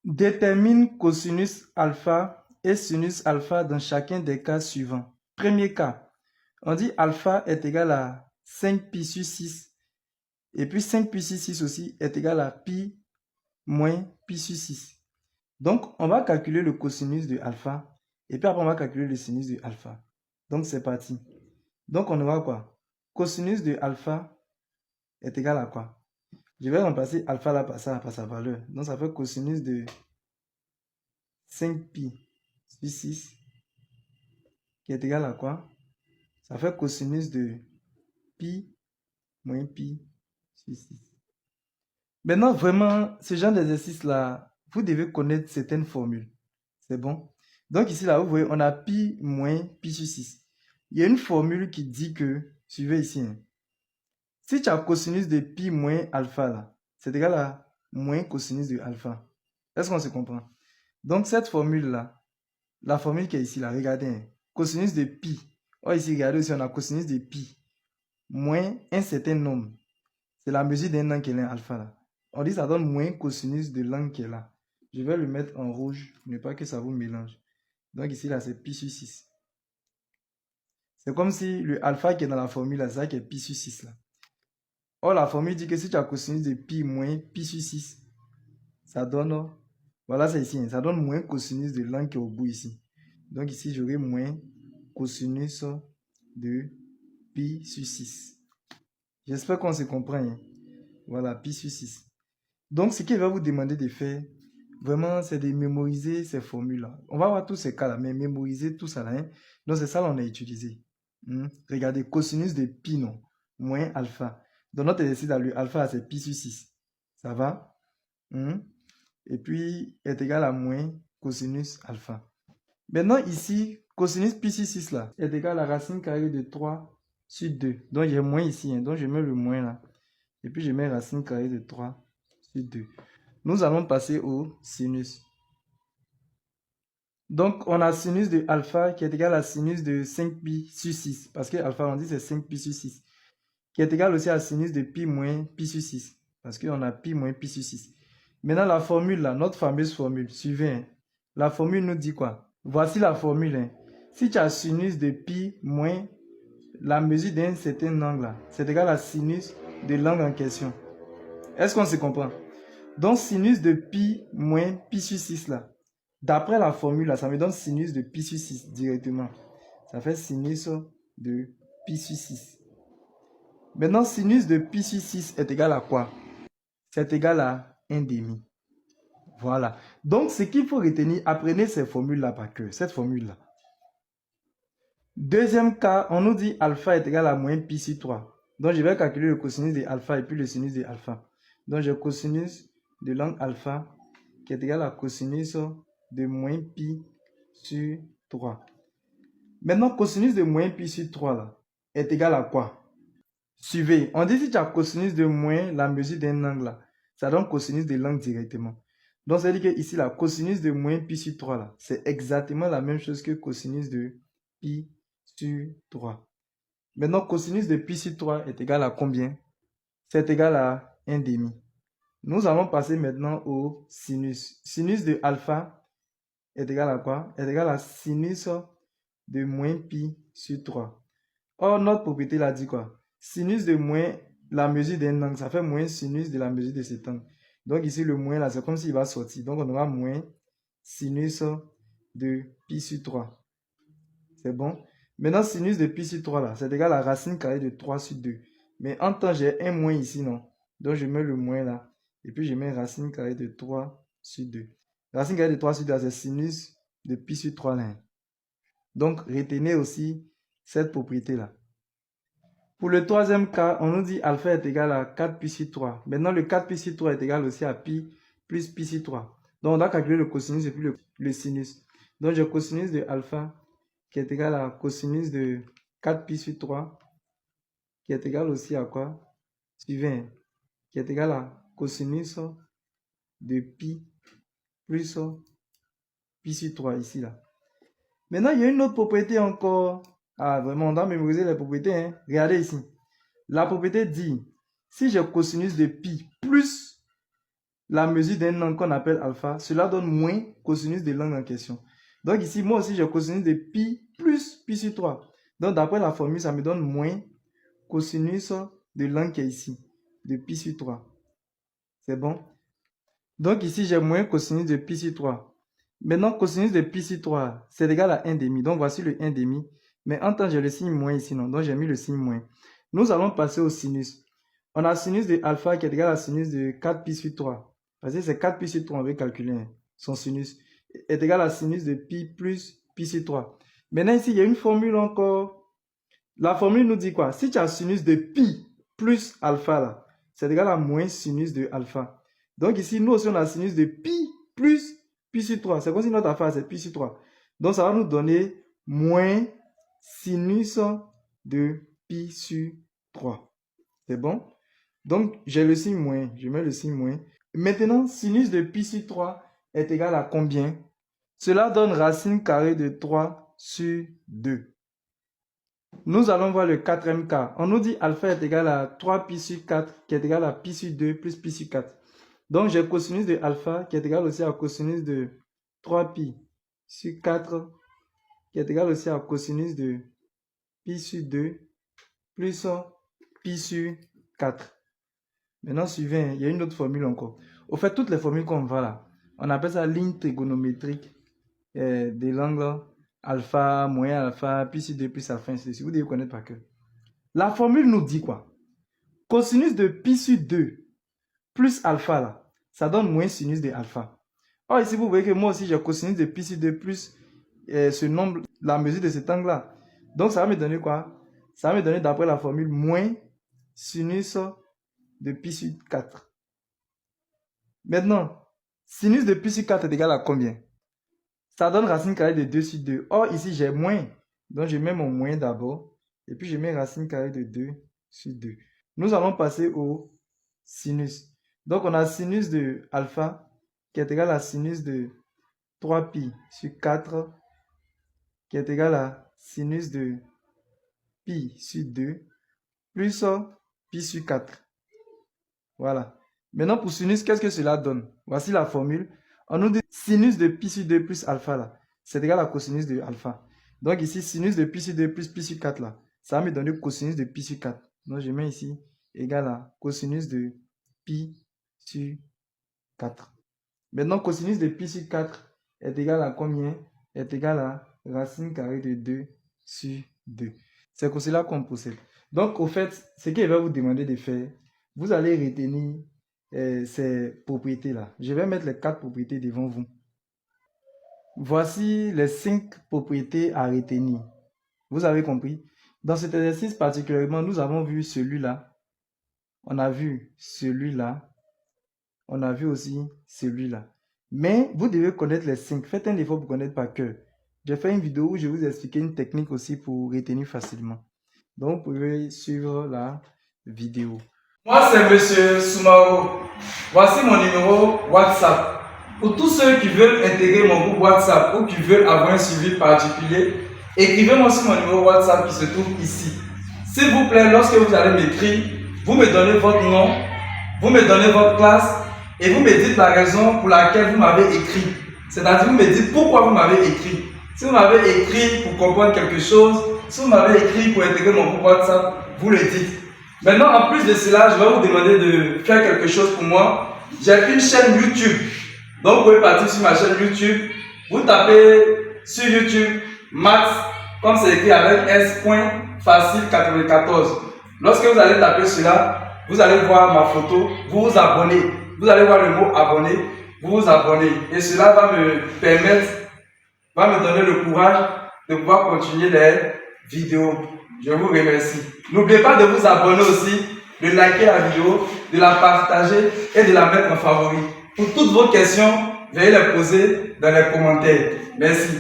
Détermine cosinus alpha et sinus alpha dans chacun des cas suivants. Premier cas, on dit alpha est égal à 5 pi sur 6. Et puis 5 pi sur 6 aussi est égal à pi moins pi sur 6. Donc, on va calculer le cosinus de alpha. Et puis après, on va calculer le sinus de alpha. Donc, c'est parti. Donc, on aura quoi? Cosinus de alpha est égal à quoi? Je vais remplacer alpha là par ça, par sa valeur. Donc, ça fait cosinus de 5 pi sur 6 qui est égal à quoi? Ça fait cosinus de pi moins pi sur 6. Maintenant, vraiment, ce genre d'exercice-là, vous devez connaître certaines formules. C'est bon? Donc ici, là, vous voyez, on a pi moins pi sur 6. Il y a une formule qui dit que, suivez ici, hein, si tu as cosinus de pi moins alpha, là, c'est égal à moins cosinus de alpha. Est-ce qu'on se comprend? Donc cette formule-là, la formule qui est ici, là, regardez, hein, cosinus de pi. Oh, ici, regardez aussi, on a cosinus de pi moins un certain nombre. C'est la mesure d'un angle qui est là, alpha, là. On dit que ça donne moins cosinus de l'angle qui est là. Je vais le mettre en rouge, ne pas que ça vous mélange. Donc ici, là, c'est pi sur 6. C'est comme si le alpha qui est dans la formule, là, c'est ça qui est pi sur 6, là. Or, la formule dit que si tu as cosinus de pi moins pi sur 6, ça donne, voilà, c'est ici, hein, ça donne moins cosinus de l'angle qui est au bout ici. Donc ici, j'aurai moins cosinus de pi sur 6. J'espère qu'on se comprend, hein. Voilà, pi sur 6. Donc, ce qu'il va vous demander de faire, vraiment, c'est de mémoriser ces formules-là. On va voir tous ces cas-là, mais mémoriser tout ça là, hein. Donc, c'est ça qu'on a utilisé. Regardez, cosinus de pi, non, moins alpha. Dans notre exercice, là, le alpha, c'est pi sur 6. Ça va? Et puis, est égal à moins cosinus alpha. Maintenant, ici, cosinus pi sur 6, là, est égal à racine carrée de 3 sur 2. Donc, j'ai moins ici, hein. Donc, je mets le moins là. Et puis, je mets racine carrée de 3 sur 2. Nous allons passer au sinus. Donc, on a sinus de alpha qui est égal à sinus de 5 pi sur 6. Parce que alpha, on dit c'est 5 pi sur 6. Qui est égal aussi à sinus de pi moins pi sur 6. Parce qu'on a pi moins pi sur 6. Maintenant, la formule là, notre fameuse formule, suivez. Hein. La formule nous dit quoi? Voici la formule. Hein. Si tu as sinus de pi moins la mesure d'un certain angle là, c'est égal à sinus de l'angle en question. Est-ce qu'on se comprend? Donc, sinus de pi moins pi sur 6 là. D'après la formule là, ça me donne sinus de pi sur 6 directement. Ça fait sinus de pi sur 6. Maintenant, sinus de pi sur 6 est égal à quoi? C'est égal à 1 demi. Voilà. Donc, ce qu'il faut retenir, apprenez ces formules-là par cœur. Cette formule-là. Deuxième cas, on nous dit alpha est égal à moins pi sur 3. Donc, je vais calculer le cosinus de alpha et puis le sinus de alpha. Donc, j'ai cosinus de l'angle alpha qui est égal à cosinus de moins pi sur 3. Maintenant, cosinus de moins pi sur 3 là, est égal à quoi? Suivez. On dit si tu as cosinus de moins la mesure d'un angle là, ça donne cosinus de l'angle directement. Donc, ça veut dire que ici, la cosinus de moins pi sur 3 là, c'est exactement la même chose que cosinus de pi sur 3. Maintenant, cosinus de pi sur 3 est égal à combien? C'est égal à 1 demi. Nous allons passer maintenant au sinus. Sinus de alpha est égal à quoi? Est égal à sinus de moins pi sur 3. Or, notre propriété l'a dit quoi? Sinus de moins la mesure d'un angle, ça fait moins sinus de la mesure de cet angle. Donc ici, le moins là, c'est comme s'il va sortir. Donc on aura moins sinus de pi sur 3. C'est bon? Maintenant, sinus de pi sur 3 là, c'est égal à racine carrée de 3 sur 2. Mais en temps, j'ai un moins ici, non? Donc je mets le moins là. Et puis je mets racine carrée de 3 sur 2. Racine carrée de 3 sur 2, c'est sinus de pi sur 3 là. Donc retenez aussi cette propriété-là. Pour le troisième cas, on nous dit alpha est égal à 4 pi sur 3. Maintenant, le 4 pi sur 3 est égal aussi à pi plus pi sur 3. Donc, on doit calculer le cosinus et puis le sinus. Donc, j'ai cosinus de alpha qui est égal à cosinus de 4 pi sur 3 qui est égal aussi à quoi? Suivez, qui est égal à cosinus de pi plus pi sur 3 ici, là. Maintenant, il y a une autre propriété encore. Ah, vraiment, on doit mémoriser les propriétés. Hein. Regardez ici. La propriété dit, si j'ai cosinus de pi plus la mesure d'un angle qu'on appelle alpha, cela donne moins cosinus de l'angle en question. Donc ici, moi aussi, j'ai cosinus de pi plus pi sur 3. Donc d'après la formule, ça me donne moins cosinus de l'angle qui est ici, de pi sur 3. C'est bon? Donc ici, j'ai moins cosinus de pi sur 3. Maintenant, cosinus de pi sur 3, c'est égal à 1 demi. Donc voici le 1 demi. Mais en temps, j'ai le signe moins ici, non? Donc j'ai mis le signe moins. Nous allons passer au sinus. On a sinus de alpha qui est égal à sinus de 4 pi sur 3. Parce que c'est 4 pi sur 3, on veut calculer. Son sinus est égal à sinus de pi plus pi sur 3. Maintenant ici, il y a une formule encore. La formule nous dit quoi? Si tu as sinus de pi plus alpha là, c'est égal à moins sinus de alpha. Donc ici, nous aussi, on a sinus de pi plus pi sur 3. C'est comme si notre alpha, c'est pi sur 3. Donc ça va nous donner moins sinus de pi sur 3. C'est bon? Donc, j'ai le signe moins. Je mets le signe moins. Maintenant, sinus de pi sur 3 est égal à combien? Cela donne racine carrée de 3 sur 2. Nous allons voir le quatrième cas. On nous dit alpha est égal à 3 pi sur 4 qui est égal à pi sur 2 plus pi sur 4. Donc, j'ai cosinus de alpha qui est égal aussi à cosinus de 3 pi sur 4 qui est égal aussi à cosinus de pi sur 2 plus pi sur 4. Maintenant, suivez, il y a une autre formule encore. Au fait, toutes les formules qu'on voit là, on appelle ça ligne trigonométrique de l'angle alpha, moins alpha, pi sur 2 plus alpha, ainsi de suite. Vous devez connaître par cœur. La formule nous dit quoi? Cosinus de pi sur 2 plus alpha là, ça donne moins sinus de alpha. Or ici, vous voyez que moi aussi, j'ai cosinus de pi sur 2 plus ce nombre, la mesure de cet angle là. Donc, ça va me donner quoi? Ça va me donner d'après la formule moins sinus de pi sur 4. Maintenant, sinus de pi sur 4 est égal à combien? Ça donne racine carrée de 2 sur 2. Or, ici, j'ai moins. Donc, je mets mon moins d'abord. Et puis, je mets racine carrée de 2 sur 2. Nous allons passer au sinus. Donc, on a sinus de alpha qui est égal à sinus de 3 pi sur 4 qui est égal à sinus de pi sur 2 plus pi sur 4. Voilà. Maintenant, pour sinus, qu'est-ce que cela donne? Voici la formule. On nous dit sinus de pi sur 2 plus alpha là, c'est égal à cosinus de alpha. Donc ici, sinus de pi sur 2 plus pi sur 4 là, ça va me donner cosinus de pi sur 4. Donc je mets ici égal à cosinus de pi sur 4. Maintenant, cosinus de pi sur 4 est égal à combien? Est égal à racine carrée de 2 sur 2. C'est comme cela qu'on procède. Donc, au fait, ce qu'il va vous demander de faire, vous allez retenir ces propriétés-là. Je vais mettre les 4 propriétés devant vous. Voici les 5 propriétés à retenir. Vous avez compris? Dans cet exercice particulièrement, nous avons vu celui-là. On a vu celui-là. On a vu aussi celui-là. Mais vous devez connaître les 5. Faites un effort pour connaître par cœur. J'ai fait une vidéo où je vous ai expliqué une technique aussi pour retenir facilement. Donc, vous pouvez suivre la vidéo. Moi, c'est Monsieur Soumao. Voici mon numéro WhatsApp. Pour tous ceux qui veulent intégrer mon groupe WhatsApp ou qui veulent avoir un suivi particulier, écrivez-moi sur mon numéro WhatsApp qui se trouve ici. S'il vous plaît, lorsque vous allez m'écrire, vous me donnez votre nom, vous me donnez votre classe et vous me dites la raison pour laquelle vous m'avez écrit. C'est-à-dire, vous me dites pourquoi vous m'avez écrit. Si vous m'avez écrit pour comprendre quelque chose, si vous m'avez écrit pour intégrer mon groupe WhatsApp, vous le dites. Maintenant, en plus de cela, je vais vous demander de faire quelque chose pour moi. J'ai une chaîne YouTube. Donc, vous pouvez partir sur ma chaîne YouTube. Vous tapez sur YouTube Maths, comme c'est écrit avec S.Facile94. Lorsque vous allez taper cela, vous allez voir ma photo, vous vous abonnez. Vous allez voir le mot abonner, vous vous abonnez. Et cela va me permettre, va me donner le courage de pouvoir continuer les vidéos. Je vous remercie. N'oubliez pas de vous abonner aussi, de liker la vidéo, de la partager et de la mettre en favori. Pour toutes vos questions, veuillez les poser dans les commentaires. Merci.